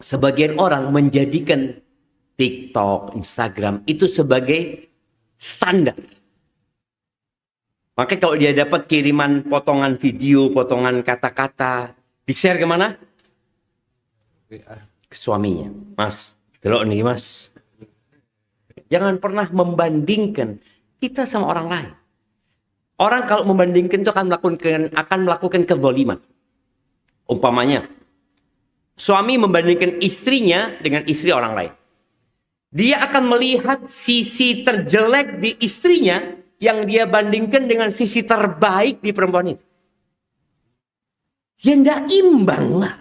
sebagian orang menjadikan TikTok, Instagram itu sebagai standar. Makanya kalau dia dapat kiriman potongan video, potongan kata-kata, di-share kemana? Ke suaminya. Mas, delok nih mas. Jangan pernah membandingkan kita sama orang lain. Orang kalau membandingkan itu akan melakukan kezaliman. Umpamanya, suami membandingkan istrinya dengan istri orang lain. Dia akan melihat sisi terjelek di istrinya yang dia bandingkan dengan sisi terbaik di perempuan itu. Ya tidak imbang lah.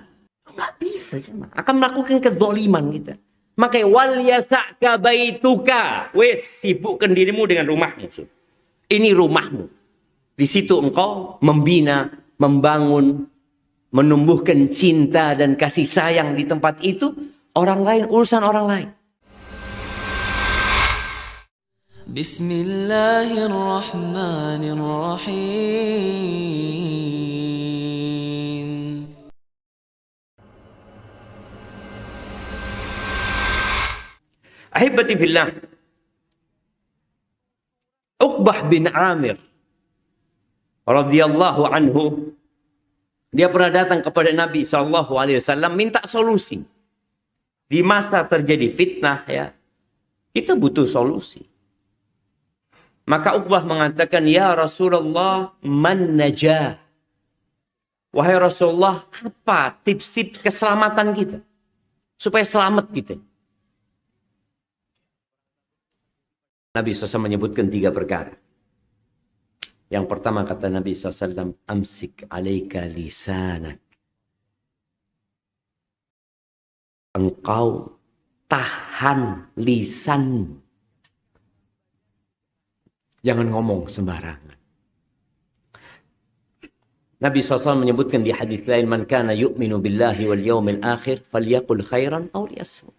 Nggak bisa sama. Akan melakukan kezaliman kita. Makanya wal yasa'ka baituka. Wes, sibukkan dirimu dengan rumahmu. Ini rumahmu. Di situ engkau membina, membangun, menumbuhkan cinta dan kasih sayang di tempat itu. Orang lain, urusan orang lain. Bismillahirrahmanirrahim. Ahibati fillah. Uqbah bin Amir radhiyallahu anhu, dia pernah datang kepada Nabi SAW minta solusi. Di masa terjadi fitnah ya, kita butuh solusi. Maka Uqbah mengatakan, ya Rasulullah, man najah. Wahai Rasulullah, apa tips-tips keselamatan kita? Supaya selamat kita. Nabi SAW menyebutkan 3 perkara. Yang pertama kata Nabi SAW, amsik alaika lisanak. Engkau tahan lisan. Jangan ngomong sembarangan. Nabi SAW menyebutkan di hadis lain, man kana yu'minu billahi wal yawmil akhir falyaqul khairan aw liyasmut.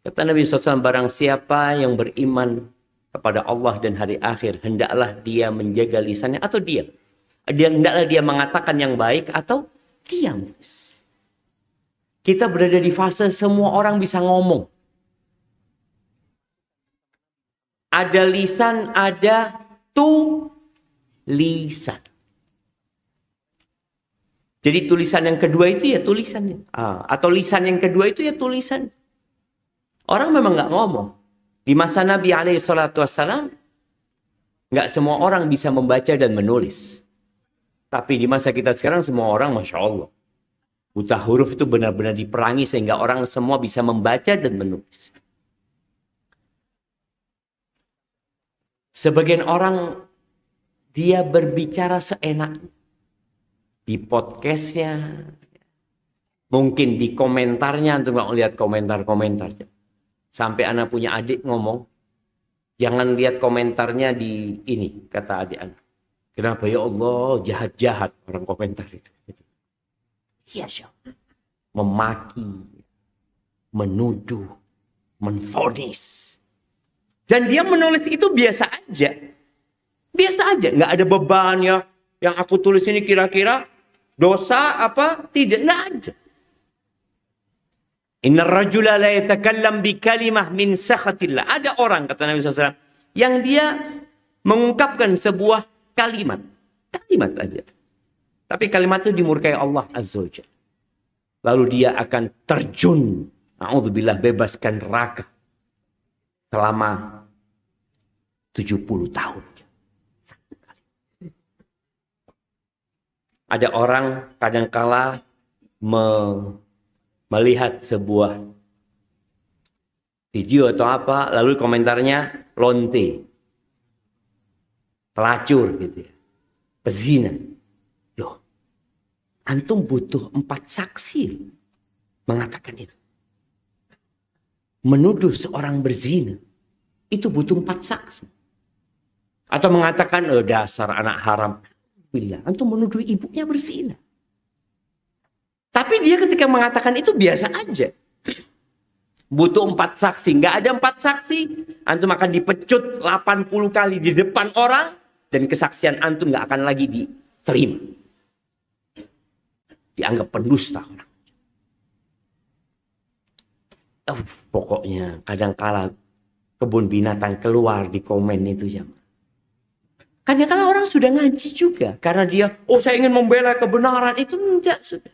Kata Nabi SAW, barang siapa yang beriman kepada Allah dan hari akhir, hendaklah dia menjaga lisannya atau diam. Hendaklah dia mengatakan yang baik atau diam. Kita berada di fase semua orang bisa ngomong. Ada lisan, ada tulisan. Jadi tulisan yang kedua itu ya tulisannya. Atau lisan yang kedua itu ya tulisan. Orang memang nggak ngomong. Di masa Nabi SAW, nggak semua orang bisa membaca dan menulis. Tapi di masa kita sekarang semua orang, Masya Allah. Buta huruf itu benar-benar diperangi sehingga orang semua bisa membaca dan menulis. Sebagian orang, dia berbicara seenaknya. Di podcastnya, mungkin di komentarnya, untuk nggak lihat komentar-komentarnya. Sampai anak punya adik ngomong, jangan lihat komentarnya di ini, kata adik anak. Kenapa ya Allah, jahat-jahat orang komentar itu. Iya, memaki, menuduh, menvonis. Dan dia menulis itu biasa aja. Biasa aja, nggak ada bebannya. Yang aku tulis ini kira-kira dosa apa? Tidak, nggak ada. Inna rajula la yatakallam bi kalimah min sakhatillah. Ada orang, kata Nabi SAW, yang dia mengungkapkan sebuah kalimat. Kalimat aja. Tapi kalimat itu dimurkai Allah Azza wa Jalla. Lalu dia akan terjun, a'udzubillah, bebaskan neraka selama 70 tahun. Satu kali. Ada orang kadangkala melihat sebuah video atau apa, lalu komentarnya lonte, pelacur gitu ya, pezina. Loh, antum butuh 4 saksi mengatakan itu. Menuduh seorang berzina itu butuh 4 saksi. Atau mengatakan, oh dasar anak haram. Bila antum menuduh ibunya berzina. Tapi dia ketika mengatakan itu biasa aja. Butuh 4 saksi. Nggak ada 4 saksi, antum akan dipecut 80 kali di depan orang. Dan kesaksian antum nggak akan lagi diterima. Dianggap pendusta orang. Pokoknya kadang-kala kebun binatang keluar di komen itu ya. Kadang-kala orang sudah ngaji juga. Karena dia, saya ingin membela kebenaran. Itu enggak sudah.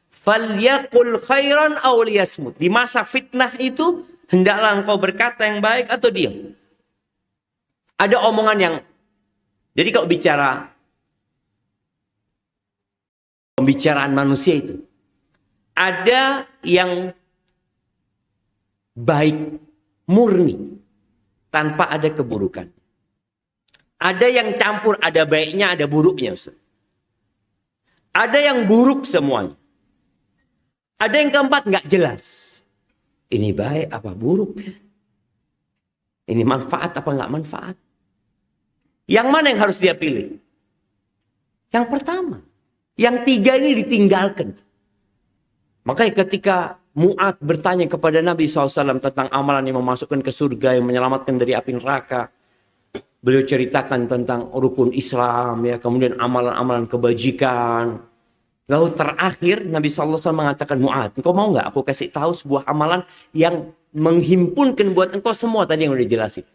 Falyaqul khairan aw liyasmut. Di masa fitnah itu, hendaklah engkau berkata yang baik atau diam. Ada omongan yang, jadi kalau bicara pembicaraan manusia itu, ada yang baik, murni, tanpa ada keburukan. Ada yang campur, ada baiknya, ada buruknya. Ustaz. Ada yang buruk semuanya. Ada yang keempat, nggak jelas. Ini baik apa buruk? Ini manfaat apa nggak manfaat? Yang mana yang harus dia pilih? Yang pertama. Yang tiga ini ditinggalkan. Makanya ketika Mu'ad bertanya kepada Nabi SAW tentang amalan yang memasukkan ke surga, yang menyelamatkan dari api neraka. Beliau ceritakan tentang rukun Islam, ya, kemudian amalan-amalan kebajikan. Lalu terakhir Nabi SAW mengatakan, Mu'ad, engkau mau nggak aku kasih tahu sebuah amalan yang menghimpunkan buat engkau semua tadi yang udah jelasin.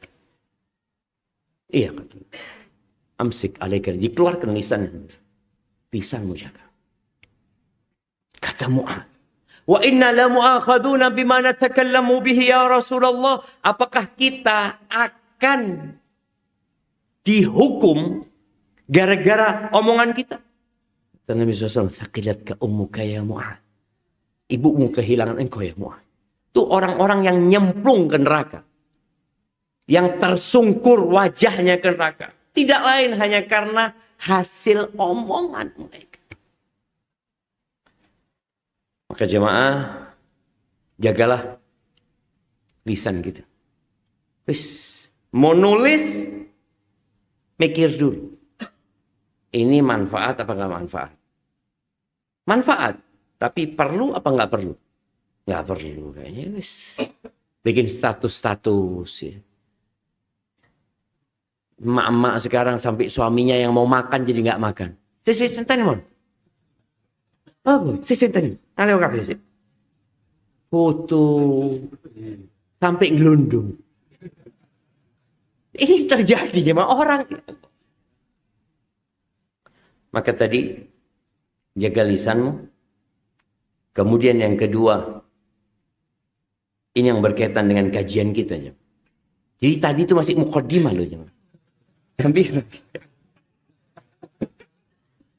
Iya, katanya. Amsik alaika, dikeluarkan lisan. Lisanmu jaga. Kata Mu'ad, wa inna la mu'akhaduna bima natakallamu bihi ya Rasulullah. Apakah kita akan dihukum gara-gara omongan kita? Dan Nabi SAW, thaqilatka ummuka ya Mu'ad. Ibumu kehilangan engkau ya Mu'ad. Itu orang-orang yang nyemplung ke neraka. Yang tersungkur wajahnya ke neraka. Tidak lain hanya karena hasil omongan mereka. Maka jemaah, jagalah lisan kita. Mau nulis, mikir dulu. Ini manfaat apa nggak manfaat? Manfaat, tapi perlu apa nggak perlu? Nggak perlu kayaknya. Bikin status-status ya. Emak-emak sekarang sampai suaminya yang mau makan jadi nggak makan. Sisi centang mon. Oh, sisi centang. Aleo kabeh sih. Foto sampai gelundung. Ini terjadi sama orang. Maka tadi jaga lisanmu. Kemudian yang kedua, ini yang berkaitan dengan kajian kita. Jadi tadi itu masih muqaddimah loh. Hampir.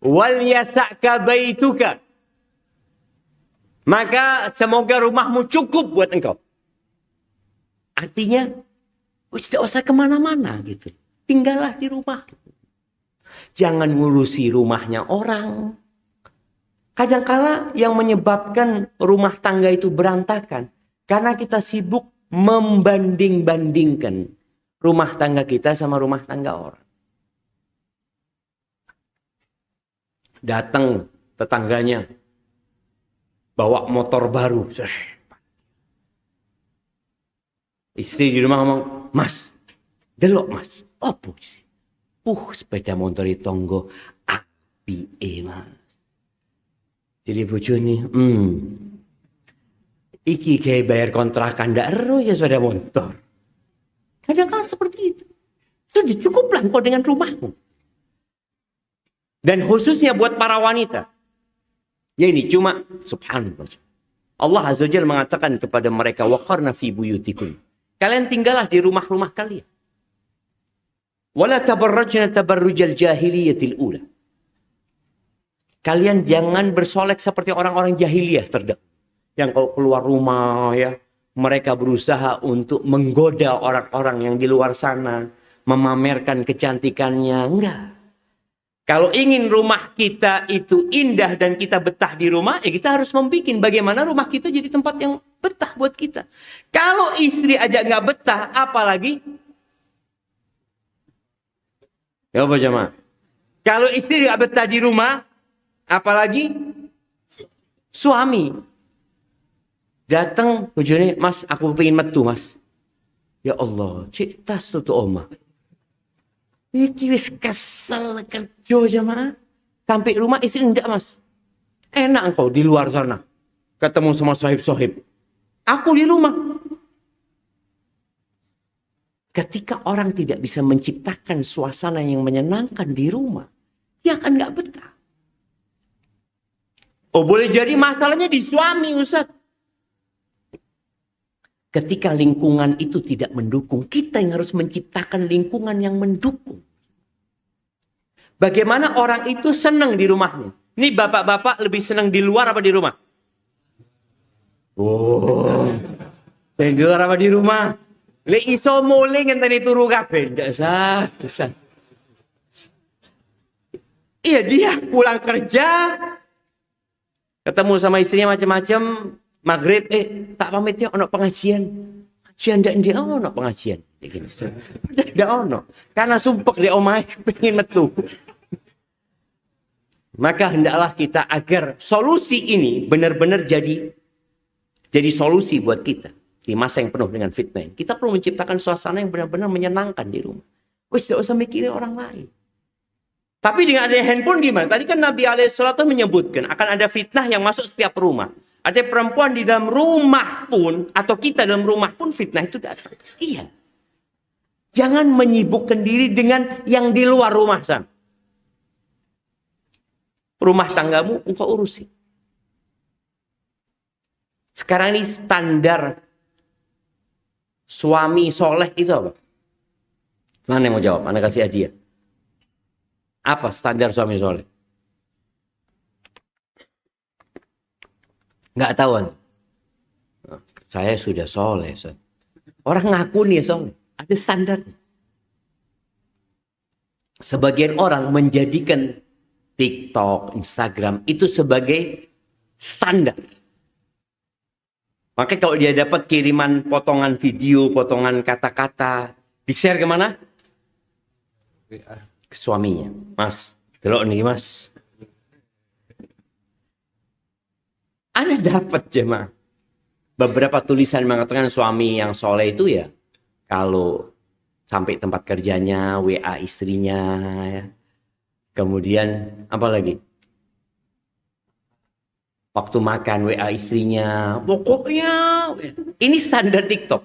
Wal yasa'ka baituka. Maka semoga rumahmu cukup buat engkau. Artinya, tidak usah kemana-mana gitu. Tinggallah di rumah. Jangan ngurusi rumahnya orang. Kadangkala yang menyebabkan rumah tangga itu berantakan. Karena kita sibuk membanding-bandingkan rumah tangga kita sama rumah tangga orang. Datang tetangganya. Bawa motor baru. Istri di rumah ngomong, Mas, delok Mas. Apa sih? Sepeda motor di tonggo. Api Mas. Jadi bojone, iki kayak bayar kontrakan ndak ero ya sepeda motor. Kadang-kadang seperti itu. Sudah cukuplah engkau dengan rumahmu. Dan khususnya buat para wanita. Ya ini cuma subhanallah. Allah Azza wa Jalla mengatakan kepada mereka waqarna fi buyutikum. Kalian tinggallah di rumah-rumah kalian. Wala tabarrajna tabarrujal jahiliyatil ula. Kalian jangan bersolek seperti orang-orang jahiliyah terdahulu. Yang kalau keluar rumah ya, mereka berusaha untuk menggoda orang-orang yang di luar sana, memamerkan kecantikannya. Enggak. Kalau ingin rumah kita itu indah dan kita betah di rumah, ya kita harus membuat bagaimana rumah kita jadi tempat yang betah buat kita. Kalau istri aja nggak betah, apalagi? Ya apa jemaah? Kalau istri nggak betah di rumah, apalagi suami. Datang, bojone, Mas, aku pengen metu, Mas. Ya Allah, cik tas tutu omah. Iki wis kesel kerja jemaah. Sampai rumah istri enggak Mas. Enak engkau di luar sana. Ketemu sama sohib-sohib. Aku di rumah. Ketika orang tidak bisa menciptakan suasana yang menyenangkan di rumah, dia akan nggak betah. Oh, boleh jadi masalahnya di suami, Ustaz. Ketika lingkungan itu tidak mendukung, kita yang harus menciptakan lingkungan yang mendukung. Bagaimana orang itu senang di rumahnya? Ini bapak-bapak lebih senang di luar apa di rumah? Oh, di luar apa di rumah? Le iso mulai ngenteni turu kabeh, ndak usah. Iya, dia pulang kerja, ketemu sama istrinya macam-macam, maghrib, tak pamit ya, ono pengajian. Pengajian ndak ono pengajian. Ndak ono. Karena sumpek di omahe pengen metu. Maka hendaklah kita agar solusi ini benar-benar jadi solusi buat kita. Di masa yang penuh dengan fitnah. Kita perlu menciptakan suasana yang benar-benar menyenangkan di rumah. Wis tidak usah mikirin orang lain. Tapi dengan adanya handphone gimana? Tadi kan Nabi alaihissalam menyebutkan akan ada fitnah yang masuk setiap rumah. Artinya perempuan di dalam rumah pun, atau kita dalam rumah pun fitnah itu datang. Iya. Jangan menyibukkan diri dengan yang di luar rumah sana. Rumah tanggamu engkau urusi. Sekarang ini standar suami soleh itu apa? Mana yang mau jawab? Anda kasih hadiah. Apa standar suami soleh? Nggak tahu. Saya sudah soleh. Orang ngaku nih soleh. Ada standar. Sebagian orang menjadikan TikTok, Instagram itu sebagai standar. Makanya kalau dia dapat kiriman potongan video, potongan kata-kata, di-share kemana? Ke suaminya. Mas, delok nih mas. Anda dapat jemaah. Beberapa tulisan mengatakan suami yang soleh itu ya, kalau sampai tempat kerjanya, WA istrinya, ya. Kemudian apa lagi? Waktu makan WA istrinya, pokoknya ini standar TikTok.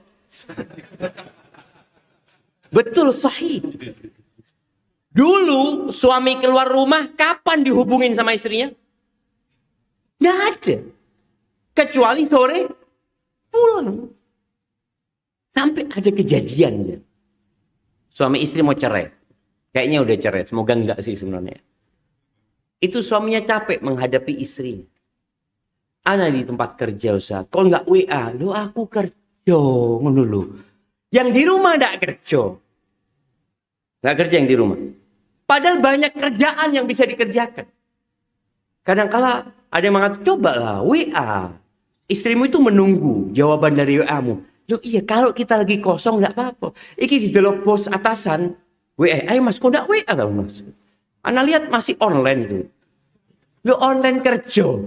Betul, sahih. Dulu suami keluar rumah, kapan dihubungin sama istrinya? Nggak ada. Kecuali sore pulang. Sampai ada kejadiannya. Suami istri mau cerai. Kayaknya udah cerai, semoga enggak sih sebenarnya. Itu suaminya capek menghadapi istrinya. Ana di tempat kerja Ustaz, kok enggak WA? Lu aku kerja, ngono lho. Yang di rumah enggak kerja. Enggak kerja yang di rumah. Padahal banyak kerjaan yang bisa dikerjakan. Kadang-kala ada yang mengatakan, cobalah WA. Istrimu itu menunggu jawaban dari WA-mu. Loh iya, kalau kita lagi kosong enggak apa-apa. Iki di dalam pos atasan, WA, ayo mas, kok enggak WA kamu mas? Ana lihat masih online itu. Lu online kerja.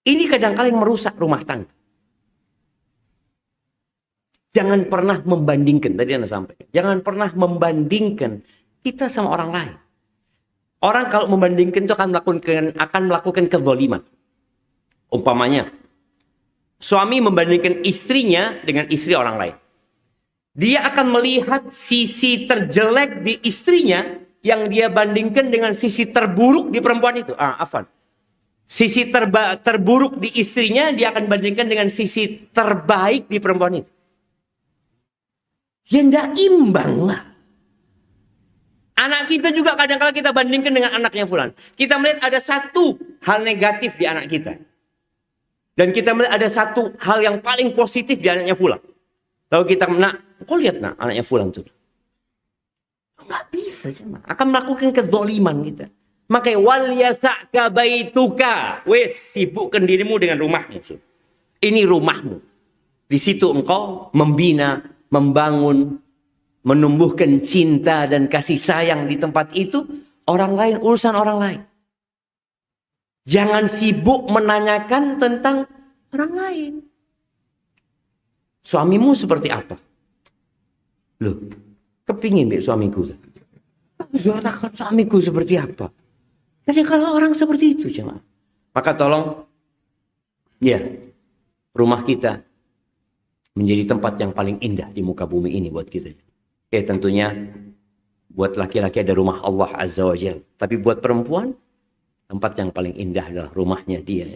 Ini kadang-kala yang merusak rumah tangga. Jangan pernah membandingkan, tadi Anda sampaikan. Jangan pernah membandingkan kita sama orang lain. Orang kalau membandingkan itu akan melakukan kezaliman. Umpamanya, suami membandingkan istrinya dengan istri orang lain. Dia akan melihat sisi terjelek di istrinya yang dia bandingkan dengan sisi terburuk di perempuan itu. Afan. Sisi terburuk di istrinya dia akan bandingkan dengan sisi terbaik di perempuan itu. Ya enggak imbang lah. Anak kita juga kadang-kadang kita bandingkan dengan anaknya fulan. Kita melihat ada satu hal negatif di anak kita. Dan kita melihat ada satu hal yang paling positif di anaknya fulan. Lalu kita, kau lihat anaknya fulan tuh. Enggak bisa sih, akan melakukan kezaliman kita. Makanya wal yasa'ka baituka. Wes, sibukkan dirimu dengan rumahmu. Ini rumahmu. Di situ engkau membina, membangun, menumbuhkan cinta dan kasih sayang di tempat itu. Orang lain, urusan orang lain. Jangan sibuk menanyakan tentang orang lain. Suamimu seperti apa? Loh, kepingin deh suamiku. Suamiku seperti apa? Jadi kalau orang seperti itu, jemaah, maka tolong, ya, rumah kita menjadi tempat yang paling indah di muka bumi ini buat kita. Tentunya buat laki-laki ada rumah Allah Azza wa Jalla. Tapi buat perempuan, tempat yang paling indah adalah rumahnya dia.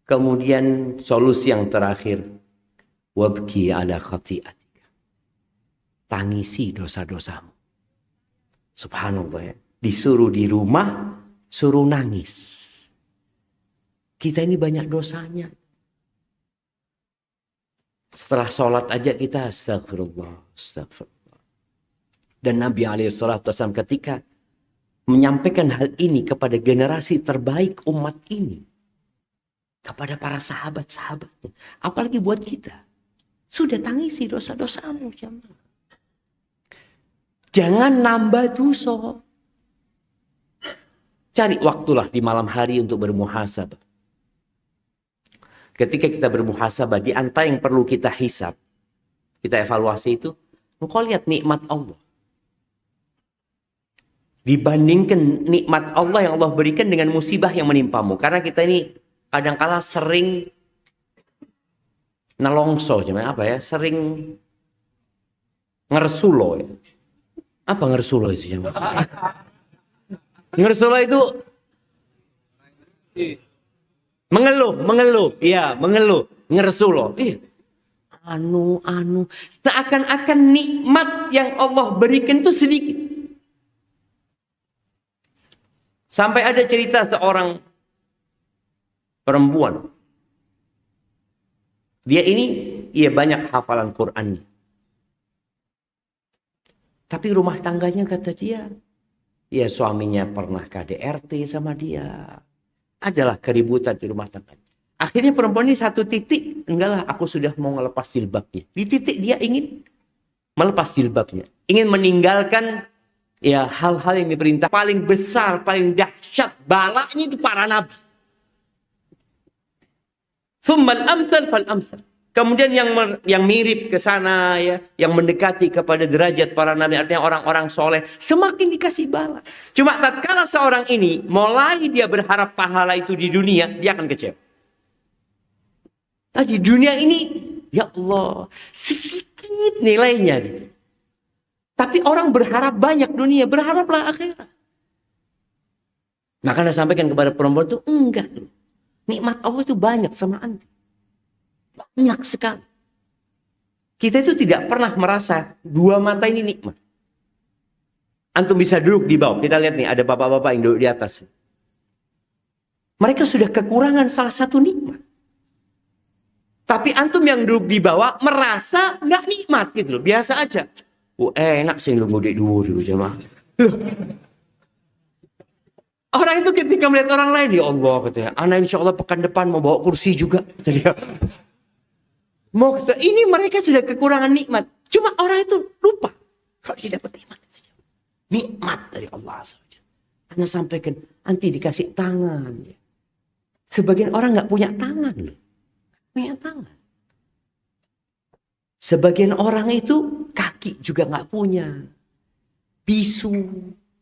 Kemudian solusi yang terakhir, wabki ala khati'atika. Tangisi dosa-dosamu. Subhanallah ya. Disuruh di rumah, suruh nangis. Kita ini banyak dosanya. Setelah sholat aja kita astagfirullah, astagfirullah. Dan Nabi SAW ketika menyampaikan hal ini kepada generasi terbaik umat ini. Kepada para sahabat-sahabatnya. Apalagi buat kita. Sudah tangisi dosa-dosamu. Jangan nambah dosa. Cari waktulah di malam hari untuk bermuhasabah. Ketika kita bermuhasabah, di antara yang perlu kita hisab, kita evaluasi itu, engkau lihat nikmat Allah. Dibandingkan nikmat Allah yang Allah berikan dengan musibah yang menimpamu. Karena kita ini kadang-kala sering nelongso, sering ngersulo. Ya. Apa ngersulo itu? Ngersulo itu mengeluh. Iya, mengeluh. Ngersulo. Seakan-akan nikmat yang Allah berikan itu sedikit. Sampai ada cerita seorang perempuan. Dia banyak hafalan Qur'annya. Tapi rumah tangganya kata dia, ya suaminya pernah KDRT sama dia. Adalah keributan di rumah tangga. Akhirnya perempuan ini satu titik, enggaklah aku sudah mau melepas jilbabnya. Di titik dia ingin melepas jilbabnya. Ingin meninggalkan ya hal-hal yang diperintah. Paling besar, paling dahsyat balanya itu para nabi. Tsummal amsal fal amsal. Kemudian yang mirip ke sana ya, yang mendekati kepada derajat para nabi, artinya orang-orang soleh, semakin dikasih bala. Cuma tatkala seorang ini mulai dia berharap pahala itu di dunia, dia akan kecewa. Nah, di dunia ini, ya Allah, sedikit nilainya gitu. Tapi orang berharap banyak dunia, berharaplah akhirat. Maka Anda sampaikan kepada perempuan itu, enggak. Nikmat Allah itu banyak sama Anda. Banyak sekali. Kita itu tidak pernah merasa dua mata ini nikmat. Antum bisa duduk di bawah. Kita lihat nih, ada bapak-bapak yang duduk di atas. Mereka sudah kekurangan salah satu nikmat. Tapi antum yang duduk di bawah merasa nggak nikmat gitu loh. Biasa aja. Enak sih lu ngudek dulu jemaah. Orang itu ketika melihat orang lain, ya Allah katanya, anak insya Allah pekan depan mau bawa kursi juga. Ini mereka sudah kekurangan nikmat. Cuma orang itu lupa. Kalau dia dapat nikmat. Nikmat dari Allah saja. Anda sampaikan, nanti dikasih tangan. Sebagian orang nggak punya tangan. Punya tangan. Sebagian orang itu kaki juga nggak punya. Bisu,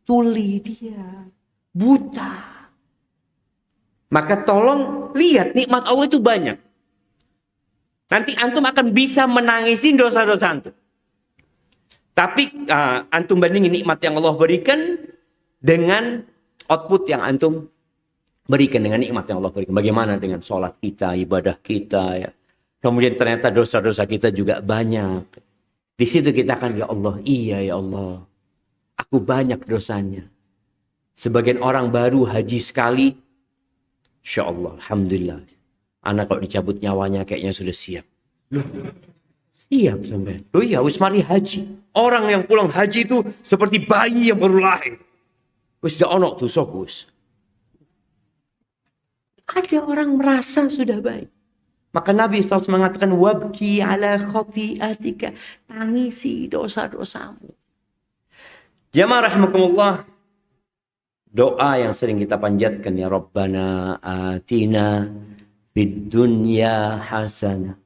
tuli dia. Buta. Maka tolong lihat nikmat Allah itu banyak. Nanti antum akan bisa menangisin dosa-dosa antum. Tapi antum bandingin nikmat yang Allah berikan dengan output yang antum berikan dengan nikmat yang Allah berikan. Bagaimana dengan sholat kita, ibadah kita ya. Kemudian ternyata dosa-dosa kita juga banyak. Di situ kita akan, ya Allah, iya ya Allah. Aku banyak dosanya. Sebagian orang baru haji sekali, insya Allah, alhamdulillah. Anak kalau dicabut nyawanya kayaknya sudah siap. Siap sampai. Oh iya, wis mari haji. Orang yang pulang haji itu seperti bayi yang baru lahir. Wis dak ono dosa Gus. Ada orang merasa sudah baik. Maka Nabi SAW mengatakan wabki ala khati'atika, tangisi dosa-dosamu. Jamaah rahimakumullah. Doa yang sering kita panjatkan, ya Rabbana atina fid dunya hasanah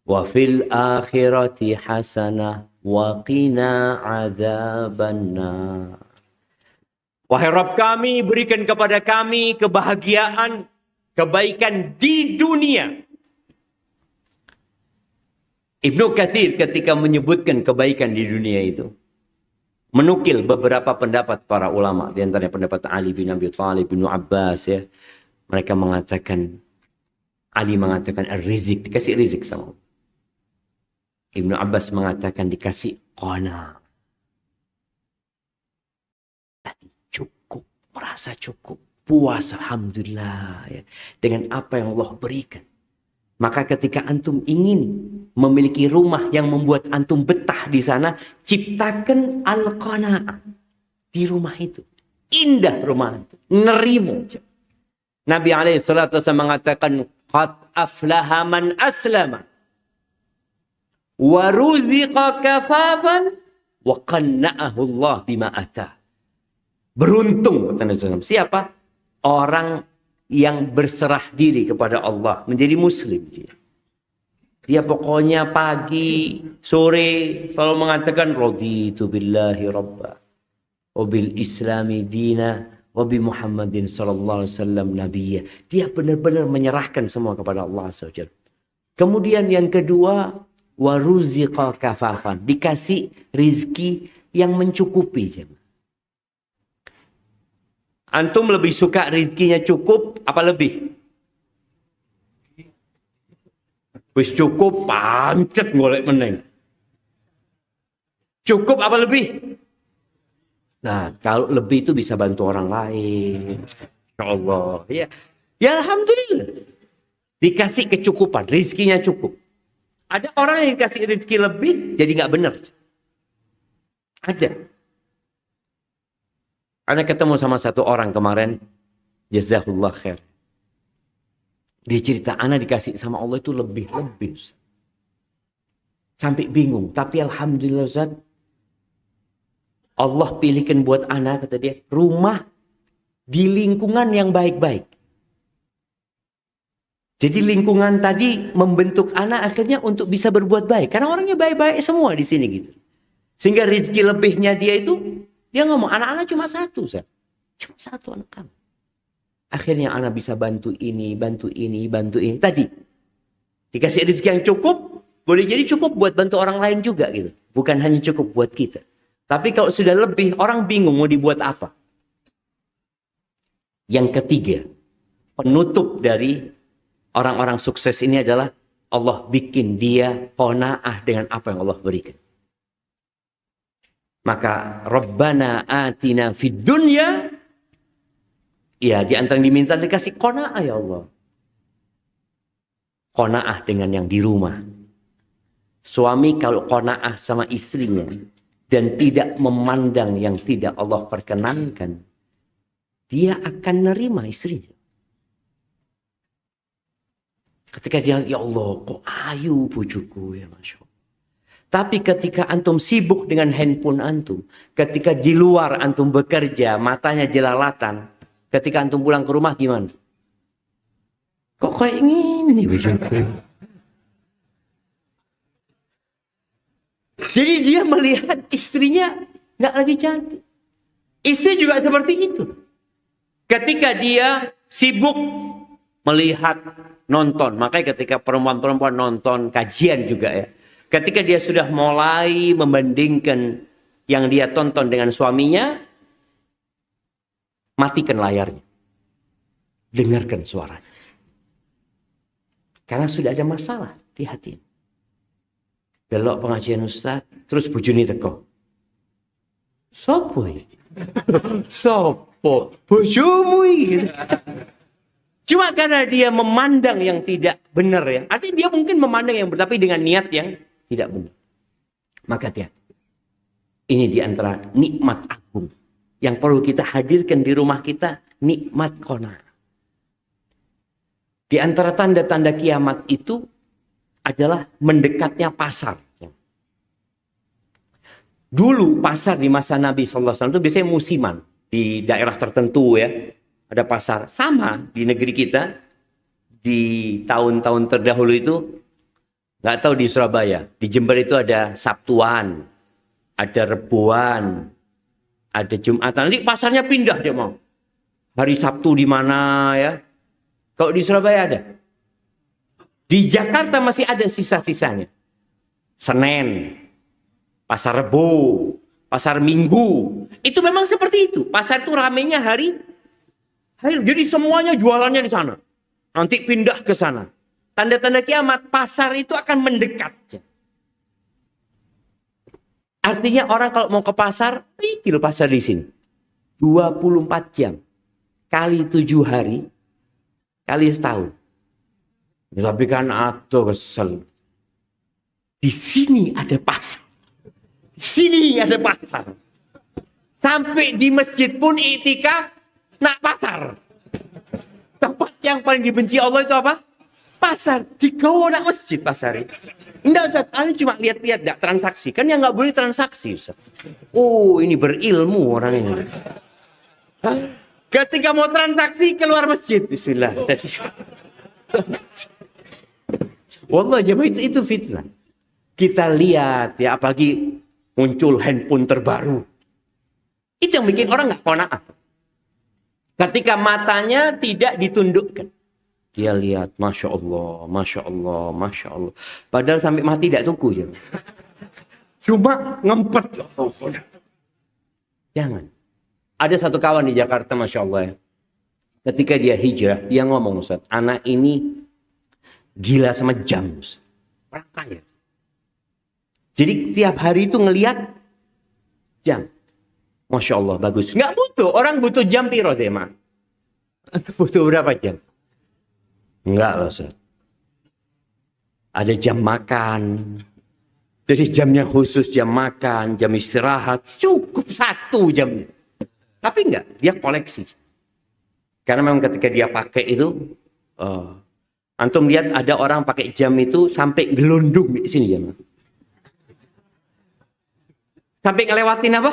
wa fil akhirati hasanah wa qina adzabannar. Wahai Rabb kami, berikan kepada kami kebahagiaan, kebaikan di dunia Ibnu Katsir ketika menyebutkan kebaikan di dunia itu, menukil beberapa pendapat para ulama, di antaranya pendapat Ali bin Abi Thalib, Ibnu Abbas ya. Mereka mengatakan, Ali mengatakan ar-rizq, dikasih rizq sama Allah. Ibnu Abbas mengatakan dikasih qana. Cukup, merasa cukup, puas alhamdulillah ya, dengan apa yang Allah berikan. Maka ketika antum ingin memiliki rumah yang membuat antum betah di sana, ciptakan al-qanaah di rumah itu. Indah rumah itu, nerimo. Nabi SAW mengatakan, qad aflaha man aslama wa ruziqa kafafan wa qanna'ahu Allah bima ata. Beruntung kata Nabi SAW. Siapa? Orang yang berserah diri kepada Allah, menjadi muslim dia. Dia pokoknya pagi, sore selalu mengatakan raditu billahi rabba wa bil islami dina wa bi Muhammadin sallallahu alaihi wasallam nabiyya. Dia benar-benar menyerahkan semua kepada Allah SWT. Kemudian yang kedua, wa ruziqa kafafan, dikasih rizki yang mencukupi. Antum lebih suka rizkinya cukup apa lebih? Wis cukup pancet golek meneng. Cukup apa lebih? Nah, kalau lebih itu bisa bantu orang lain. Ya Allah. Ya, ya alhamdulillah. Dikasih kecukupan, rizkinya cukup. Ada orang yang dikasih rizki lebih jadi nggak benar. Ada. Ana ketemu sama satu orang kemarin, jazakallah khair. Dia cerita, ana dikasih sama Allah itu lebih-lebih. Sampai bingung. Tapi alhamdulillah Ustaz, Allah pilihkan buat ana, kata dia, rumah di lingkungan yang baik-baik. Jadi lingkungan tadi membentuk ana akhirnya untuk bisa berbuat baik. Karena orangnya baik-baik semua di sini gitu. Sehingga rezeki lebihnya dia itu, dia ngomong, anak-anak cuma satu, Ustaz. Cuma satu anak kamu. Akhirnya anak bisa bantu ini, bantu ini, bantu ini. Tadi, dikasih rezeki yang cukup, boleh jadi cukup buat bantu orang lain juga gitu. Bukan hanya cukup buat kita. Tapi kalau sudah lebih, orang bingung mau dibuat apa. Yang ketiga, penutup dari orang-orang sukses ini adalah Allah bikin dia qanaah dengan apa yang Allah berikan. Maka Rabbana atina fid dunya, ya di antara yang diminta dikasih qanaah ya Allah. Qanaah dengan yang di rumah. Suami kalau qanaah sama istrinya dan tidak memandang yang tidak Allah perkenankan, dia akan nerima istrinya. Ketika dia, ya Allah kok ayu bojoku ya Masya Allah. Tapi ketika antum sibuk dengan handphone antum, ketika di luar antum bekerja, matanya jelalatan, ketika antum pulang ke rumah gimana? Kok kayak gini bojoku? Jadi dia melihat istrinya nggak lagi cantik. Istri juga seperti itu. Ketika dia sibuk melihat nonton, makanya ketika perempuan-perempuan nonton kajian juga ya. Ketika dia sudah mulai membandingkan yang dia tonton dengan suaminya, matikan layarnya. Dengarkan suaranya. Karena sudah ada masalah di hati. Belok pengajian Ustaz, terus bojone teko. Sopo ya? Sopo? Bojomu iki. Cuma karena dia memandang yang tidak benar ya. Artinya dia mungkin memandang yang benar, tapi dengan niat yang tidak benar. Maka hati-hati. Ini diantara nikmat agung yang perlu kita hadirkan di rumah kita, nikmat qanaah. Di antara tanda-tanda kiamat itu adalah mendekatnya pasar. Dulu pasar di masa Nabi SAW itu biasanya musiman. Di daerah tertentu ya, ada pasar. Sama di negeri kita, di tahun-tahun terdahulu itu, nggak tahu di Surabaya. Di Jember itu ada Sabtuan, ada Rebuan, ada Jumatan. Nanti pasarnya pindah dia mau. Hari Sabtu di mana ya? Kalau di Surabaya ada. Di Jakarta masih ada sisa-sisanya. Senin, pasar Rebo, pasar Minggu. Itu memang seperti itu. Pasar itu ramenya hari. Jadi semuanya jualannya di sana. Nanti pindah ke sana. Tanda-tanda kiamat, pasar itu akan mendekat. Artinya orang kalau mau ke pasar, pikir pasar di sini. 24 jam. Kali 7 hari. Kali setahun. Tapi kan ada kesel. Di sini ada pasar. Di sini ada pasar. Sampai di masjid pun iktikaf, nak pasar. Tempat yang paling dibenci Allah itu apa? Pasar. Digawa nak masjid pasar itu. Enggak Ustaz, ini cuma lihat-lihat, enggak transaksi. Kan yang enggak boleh transaksi Ustaz. Oh, ini berilmu orang ini. Ketika mau transaksi, keluar masjid. Bismillah. Wallah, jemaah itu fitnah. Kita lihat ya, apalagi muncul handphone terbaru. Itu yang bikin orang enggak qanaah. Ketika matanya tidak ditundukkan. Dia lihat, Masya Allah, Masya Allah, Masya Allah. Padahal sampai mati tidak tuku. Ya. Cuma ngempet. Jangan. Ada satu kawan di Jakarta, Masya Allah. Ya. Ketika dia hijrah, dia ngomong, Ustaz, anak ini gila sama jam. Ustaz. Orang kaya. Jadi tiap hari itu ngelihat jam. Masya Allah, bagus. Nggak butuh. Orang butuh jam piro deh, Mak. Butuh berapa jam? Enggak loh, Ustaz. Ada jam makan. Jadi jamnya khusus jam makan, jam istirahat. Cukup 1 jam. Tapi enggak, dia koleksi. Karena memang ketika dia pakai itu, antum lihat ada orang pakai jam itu sampai gelundung di sini jam. Sampai ngelewatin apa?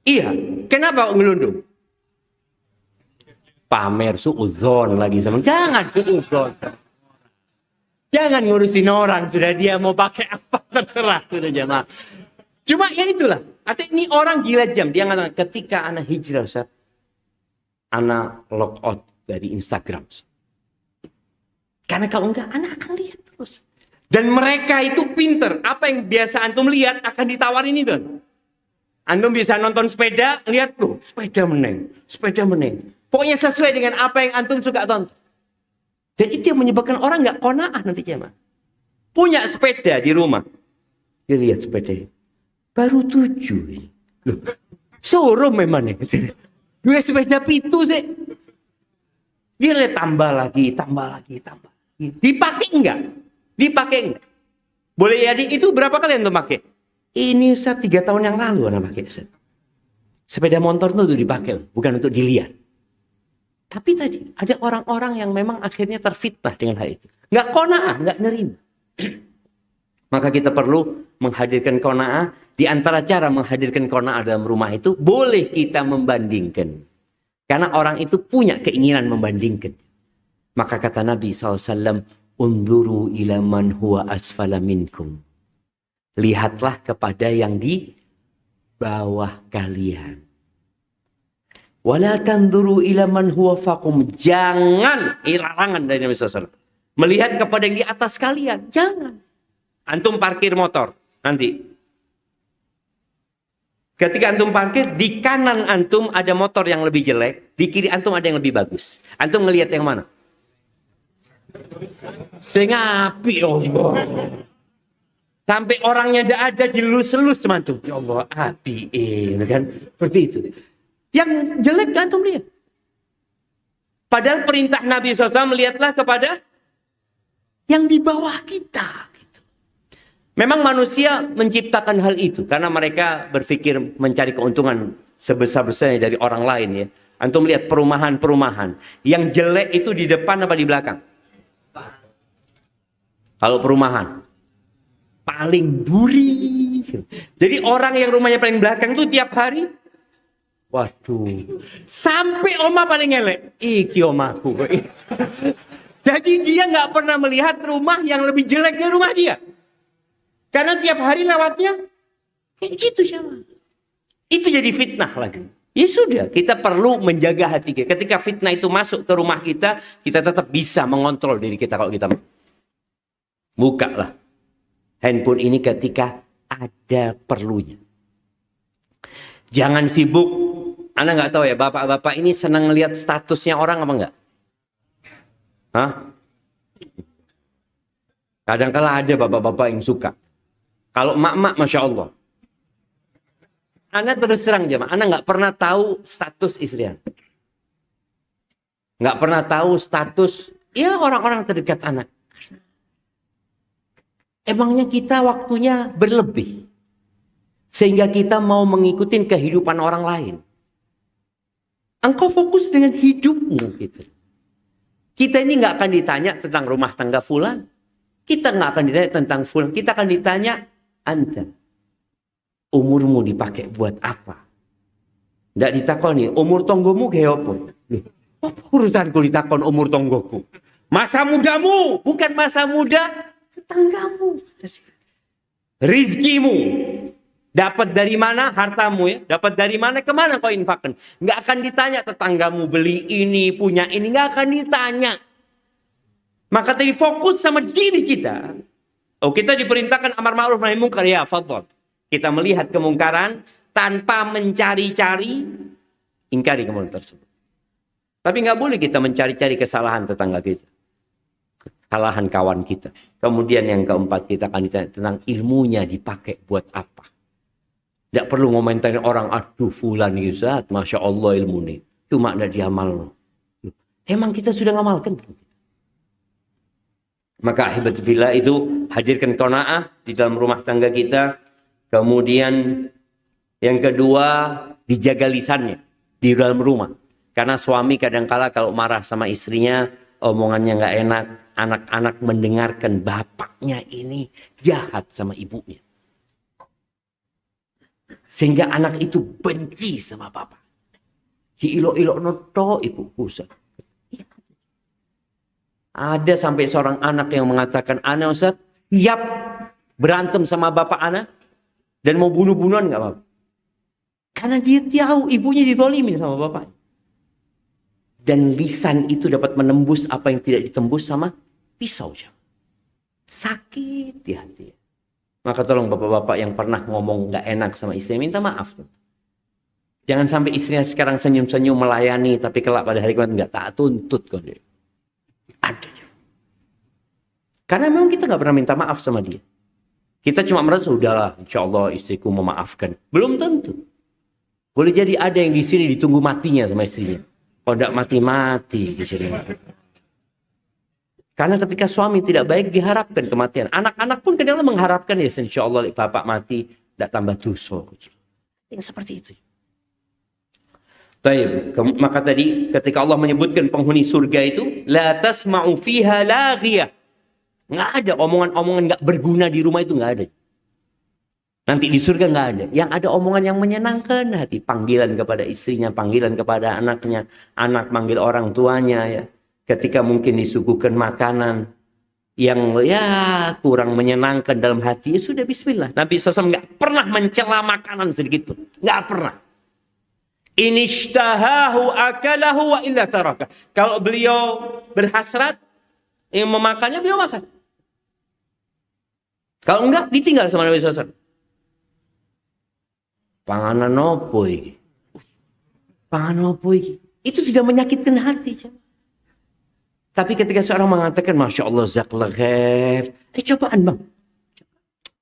Iya. Kenapa ngelundung? Pamer suudzon lagi sama. Jangan suudzon. Jangan ngurusin orang. Sudah dia mau pakai apa terserah. Sudah jamaah. Cuma ya itulah. Artinya ini orang gila jam. Dia ngatakan ketika anak hijrah, Ustaz, anak log out dari Instagram. Ustaz. Karena kalau enggak, anak akan lihat terus. Dan mereka itu pinter. Apa yang biasa antum lihat akan ditawarin itu. Antum bisa nonton sepeda, lihat loh, sepeda meneng. Sepeda meneng. Pokoknya sesuai dengan apa yang antum suka tonton. Dan itu yang menyebabkan orang nggak qanaah nanti jemaah. Punya sepeda di rumah. Dia lihat sepeda. Baru 7. Loh, showroom memang nih. Dua sepeda pitu sih. Dia lihat tambah lagi. Dipakai enggak? Dipakai enggak? Boleh jadi itu berapa kali antum pakai? Ini Ustaz 3 tahun yang lalu anak pakai Ustaz. Sepeda motor itu dipakai, bukan untuk dilihat. Tapi tadi ada orang-orang yang memang akhirnya terfitnah dengan hal itu. Nggak qanaah, nggak nerima. Maka kita perlu menghadirkan qanaah. Di antara cara menghadirkan qanaah dalam rumah itu, boleh kita membandingkan. Karena orang itu punya keinginan membandingkan. Maka kata Nabi SAW, Unduru ila man huwa asfala minkum. Lihatlah kepada yang di bawah kalian. Wala tanzuru ila man huwa faqum. Jangan, larangan dari Nabi SAW. Melihat kepada yang di atas kalian. Jangan. Antum parkir motor. Nanti. Ketika antum parkir, di kanan antum ada motor yang lebih jelek. Di kiri antum ada yang lebih bagus. Antum ngelihat yang mana? Sehingga api Allah. Sampai orangnya tidak ada dilus-lus mantu. Ya Allah, api kan? Seperti itu. Yang jelek antum lihat. Padahal perintah Nabi SAW melihatlah kepada yang di bawah kita. Gitu. Memang manusia menciptakan hal itu. Karena mereka berpikir mencari keuntungan sebesar-besarnya dari orang lain. Ya. Antum lihat perumahan-perumahan. Yang jelek itu di depan apa di belakang? Kalau perumahan. Paling duri. Jadi orang yang rumahnya paling belakang itu tiap hari. Waduh. Sampai oma paling elek. Iki omaku. Jadi dia nggak pernah melihat rumah yang lebih jelek dari rumah dia. Karena tiap hari lewatnya. Kayak gitu sama. Itu jadi fitnah lagi. Ya sudah. Kita perlu menjaga hati kita. Ketika fitnah itu masuk ke rumah kita. Kita tetap bisa mengontrol diri kita kalau kita. Buka lah. handphone ini ketika ada perlunya. Jangan sibuk. Anda nggak tahu ya, bapak-bapak ini senang melihat statusnya orang apa enggak? Hah? Kadang-kala ada bapak-bapak yang suka. Kalau emak-emak, Masya Allah. Anda terus serang jemaah, Anda nggak pernah tahu status istri Anda. Nggak pernah tahu status ya orang-orang terdekat anak. Emangnya kita waktunya berlebih. Sehingga kita mau mengikuti kehidupan orang lain. Engkau fokus dengan hidupmu gitu. Kita ini nggak akan ditanya tentang rumah tangga fulan. Kita nggak akan ditanya tentang fulan. Kita akan ditanya, Anda, umurmu dipakai buat apa? Nggak ditakoni, umur tonggomu kayak apa? Apa urusanku ditakon umur tonggoku? Masa mudamu, bukan masa muda tetanggamu. Rizkimu, dapat dari mana hartamu ya? Dapat dari mana, kemana kau infakkan? Nggak akan ditanya tetanggamu beli ini, punya ini. Nggak akan ditanya. Maka tadi fokus sama diri kita. Oh, kita diperintahkan amar ma'ruf nahi munkar, ya fadhal. Kita melihat kemungkaran tanpa mencari-cari, ingkari kemungkaran tersebut. Tapi nggak boleh kita mencari-cari kesalahan tetangga kita. Kesalahan kawan kita. Kemudian yang keempat, kita akan ditanya tentang ilmunya dipakai buat apa. Tidak perlu ngomentarin orang, aduh fulan Ustaz, Masya Allah ilmu ini. Cuma tidak diamal. Emang kita sudah ngamalkan? Maka ahibatullah itu hadirkan qanaah di dalam rumah tangga kita. Kemudian yang kedua, dijaga lisannya di dalam rumah. Karena suami kadangkala kalau marah sama istrinya, omongannya nggak enak, anak-anak mendengarkan bapaknya ini jahat sama ibunya. Sehingga anak itu benci sama bapak. Diilok-ilok noto ibu pusat. Ada sampai seorang anak yang mengatakan, Ana Ustaz siap berantem sama bapak Ana dan mau bunuh-bunuhan nggak apa-apa. Karena dia tahu ibunya ditolimin sama bapaknya. Dan lisan itu dapat menembus apa yang tidak ditembus sama pisau. Sakit di hati. Maka tolong bapak-bapak yang pernah ngomong nggak enak sama istri, minta maaf. Jangan sampai istrinya sekarang senyum-senyum melayani, tapi kelak pada hari kemudian nggak tak tuntut kok dia. Ada. Karena memang kita nggak pernah minta maaf sama dia. Kita cuma merasa, udahlah, insya Allah istriku memaafkan. Belum tentu. Boleh jadi ada yang di sini ditunggu matinya sama istrinya. Kalau tidak mati-mati. Karena ketika suami tidak baik diharapkan kematian. Anak-anak pun kadang-kadang mengharapkan ya insya Allah bapak mati tidak tambah dosa. Yang seperti itu. Baik, maka tadi ketika Allah menyebutkan penghuni surga itu, la tasma'u fiha laghiyah. Nggak ada omongan-omongan nggak berguna di rumah itu, nggak ada. Nanti di surga nggak ada. Yang ada omongan yang menyenangkan hati. Panggilan kepada istrinya, panggilan kepada anaknya. Anak manggil orang tuanya ya. Ketika mungkin disuguhkan makanan yang ya kurang menyenangkan dalam hati, ya sudah bismillah. Nabi SAW nggak pernah mencela makanan sedikit pun. Nggak pernah. Inishtahahu akalahu wa illa taraka. Kalau beliau berhasrat, yang memakannya beliau makan. Kalau enggak, ditinggal sama Nabi SAW. Panganan opo iki? Panganan opo iki? Itu sudah menyakitkan hati. Tapi ketika seorang mengatakan, Masya Allah, jazakallah khair. Cobaan bang.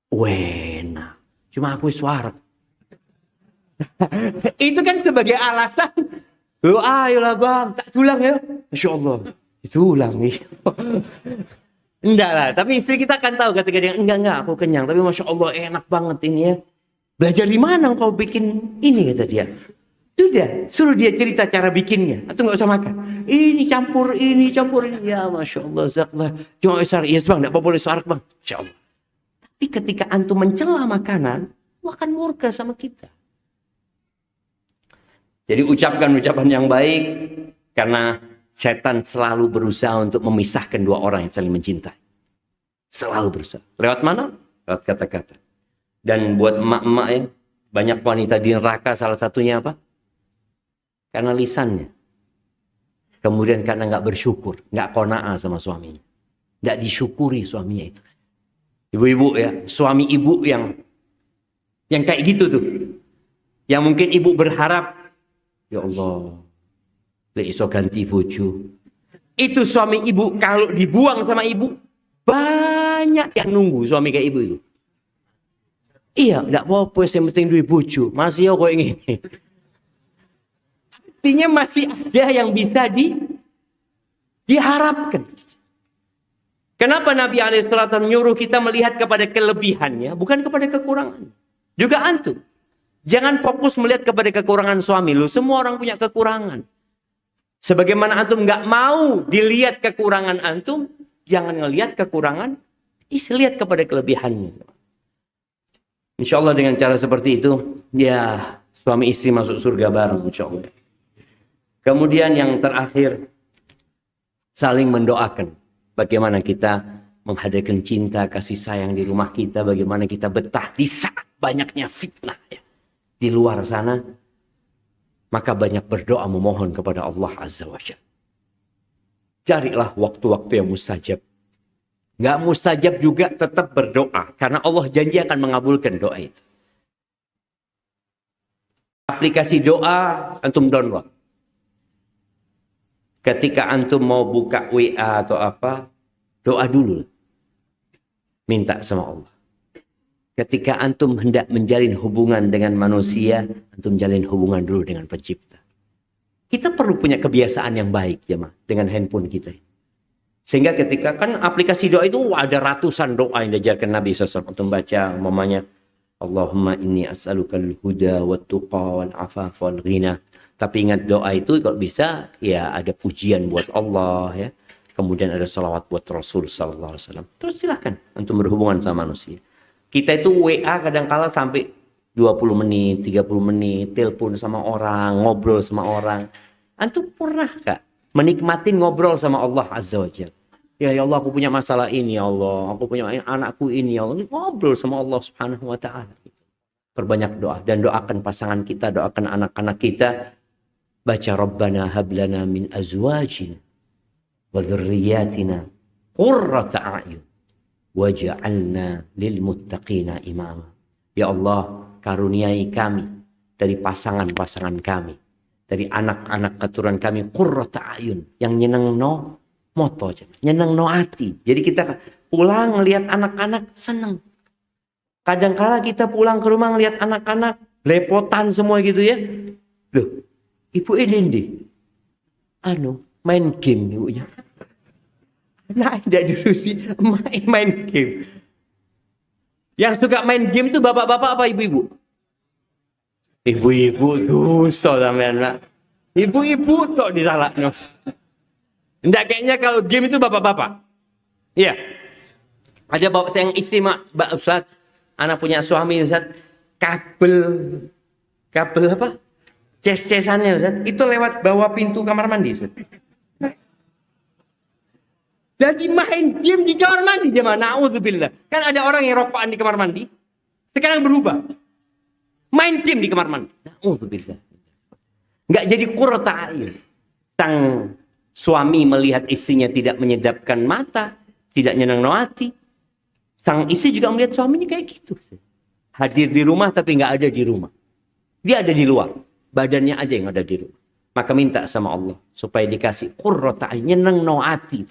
Wena. Cuma aku suara. Itu kan sebagai alasan. Oh, ayolah bang, tak tulang ya. Masya Allah. Tulang nih. Enggak lah. Tapi istri kita akan tahu ketika dia, enggak, aku kenyang. Tapi Masya Allah enak banget ini ya. Belajar di mana kau bikin ini, kata dia. Sudah, suruh dia cerita cara bikinnya. Atau nggak usah makan. Ini campur ini. Ya Masya Allah, zaklah. Cuma besar, iya bang, nggak boleh suarak bang. Masya Allah. Tapi ketika antum mencela makanan, akan murka sama kita. Jadi ucapkan ucapan yang baik. Karena setan selalu berusaha untuk memisahkan dua orang yang saling mencintai. Selalu berusaha. Lewat mana? Lewat kata-kata. Dan buat emak-emak ya, banyak wanita di neraka salah satunya apa? Karena lisannya. Kemudian karena nggak bersyukur, nggak qanaah sama suaminya. Nggak disyukuri suaminya itu. Ibu-ibu ya, suami ibu yang kayak gitu tuh. Yang mungkin ibu berharap, ya Allah, iso ganti bojo. Itu suami ibu kalau dibuang sama ibu, banyak yang nunggu suami kayak ibu itu. Iya, enggak apa-apa, yang penting duwe bojo. Masih kok ini. Artinya masih ada yang bisa diharapkan. Kenapa Nabi alaihissalam menyuruh kita melihat kepada kelebihannya, bukan kepada kekurangan. Juga antum. Jangan fokus melihat kepada kekurangan suami lu. Semua orang punya kekurangan. Sebagaimana antum nggak mau dilihat kekurangan antum, jangan ngelihat kekurangan, lihat kepada kelebihannya. Insya Allah dengan cara seperti itu, ya suami istri masuk surga bareng, insya Allah. Kemudian yang terakhir, saling mendoakan. Bagaimana kita menghadirkan cinta, kasih sayang di rumah kita. Bagaimana kita betah di saat banyaknya fitnah ya, di luar sana. Maka banyak berdoa memohon kepada Allah Azza wa Jalla. Carilah waktu-waktu yang mustajab. Nggak mustajab juga tetap berdoa. Karena Allah janji akan mengabulkan doa itu. Aplikasi doa antum download. Ketika antum mau buka WA atau apa, doa dulu. Minta sama Allah. Ketika antum hendak menjalin hubungan dengan manusia, antum jalin hubungan dulu dengan pencipta. Kita perlu punya kebiasaan yang baik jemaah dengan handphone kita. Sehingga ketika kan aplikasi doa itu ada ratusan doa yang diajarkan Nabi SAW. Antum baca mamanya, Allahumma inni as'alukal huda wa tuqa wal afaf wal ghina. Tapi ingat doa itu kalau bisa ya ada pujian buat Allah ya. Kemudian ada salawat buat Rasul sallallahu alaihi wasallam. Terus silakan antum berhubungan sama manusia. Kita itu WA kadang-kala sampai 20 menit, 30 menit, telepon sama orang, ngobrol sama orang. Antum pernah gak menikmatin ngobrol sama Allah Azza wa Jalla? Ya Allah, aku punya masalah ini ya Allah, aku punya anakku ini ya Allah. Ngobrol sama Allah Subhanahu wa taala. Perbanyak doa dan doakan pasangan kita, doakan anak-anak kita. Baca Rabbana hablana min azwajina wa dhurriyyatina qurrata a'yun waj'alna lil muttaqina imama. Ya Allah, karuniai kami dari pasangan-pasangan kami, dari anak-anak keturunan kami qurrata a'yun, yang nyenengno moto, nyenengno hati. Jadi kita pulang ngelihat anak-anak seneng. Kadang-kala kita pulang ke rumah ngelihat anak-anak lepotan semua gitu ya. Loh, ibu ini main game ibunya. Nah, tidak diurusi main game. Yang suka main game itu bapak-bapak apa ibu-ibu? Ibu-ibu tuh sampean nak. Ibu-ibu tok disalahno. Enggak, kayaknya kalau game itu bapak-bapak. Iya. Ada bapak yang istri Mbak Ustaz, anak punya suami Ustaz, kabel apa? Ces-cesannya Ustaz, itu lewat bawah pintu kamar mandi Ustaz. Jadi main game di kamar mandi jemaah, na'udzubillah. Kan ada orang yang rokokan di kamar mandi, sekarang berubah. Main game di kamar mandi. Na'udzubillah. Enggak jadi qurrata a'yun. Sang suami melihat istrinya tidak menyedapkan mata, tidak nyenang hati. Sang istri juga melihat suaminya kayak gitu. Hadir di rumah tapi enggak ada di rumah. Dia ada di luar. Badannya aja yang ada di rumah. Maka minta sama Allah supaya dikasih qurrata a'yun, nyenang hati.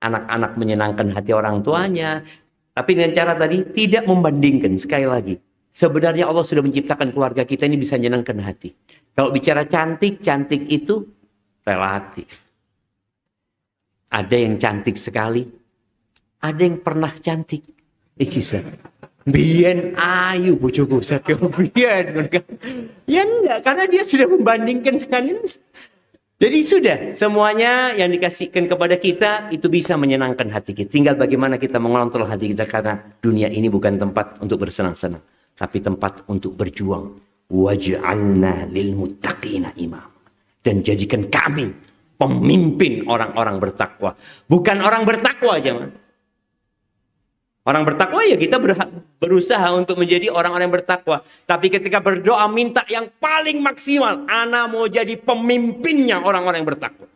Anak-anak menyenangkan hati orang tuanya. Tapi dengan cara tadi tidak membandingkan. Sekali lagi, sebenarnya Allah sudah menciptakan keluarga kita ini bisa menyenangkan hati. Kalau bicara cantik, cantik itu relatif. Ada yang cantik sekali, ada yang pernah cantik. Kisah biyen ayu bojoku sate biyen. Ya enggak, karena dia sudah membandingkan sekali. Jadi sudah, semuanya yang dikasihkan kepada kita itu bisa menyenangkan hati kita. Tinggal bagaimana kita mengontrol hati kita, karena dunia ini bukan tempat untuk bersenang-senang, tapi tempat untuk berjuang. Waj'alna lil muttaqina imam. Dan jadikan kami pemimpin orang-orang bertakwa. Bukan orang bertakwa aja, man. Orang bertakwa ya kita berusaha untuk menjadi orang-orang yang bertakwa. Tapi ketika berdoa minta yang paling maksimal. Ana mau jadi pemimpinnya orang-orang yang bertakwa.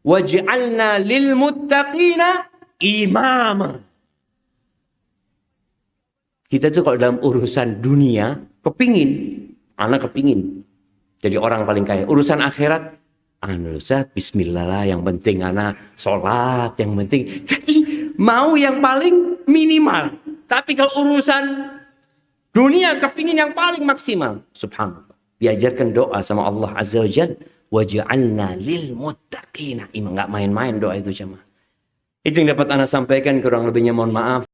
Waj'alna lil muttaqina imama. Kita tuh kalau dalam urusan dunia, anak kepingin jadi orang paling kaya. Urusan akhirat, Ustaz, bismillah lah, yang penting anak sholat, yang penting. Jadi mau yang paling minimal. Tapi kalau urusan dunia kepingin yang paling maksimal. Subhanallah. Diajarkan doa sama Allah Azza wa Jalla. Waj'alna lil muttaqina. Nggak main-main doa itu jemaah. Itu yang dapat Anda sampaikan, kurang lebihnya mohon maaf.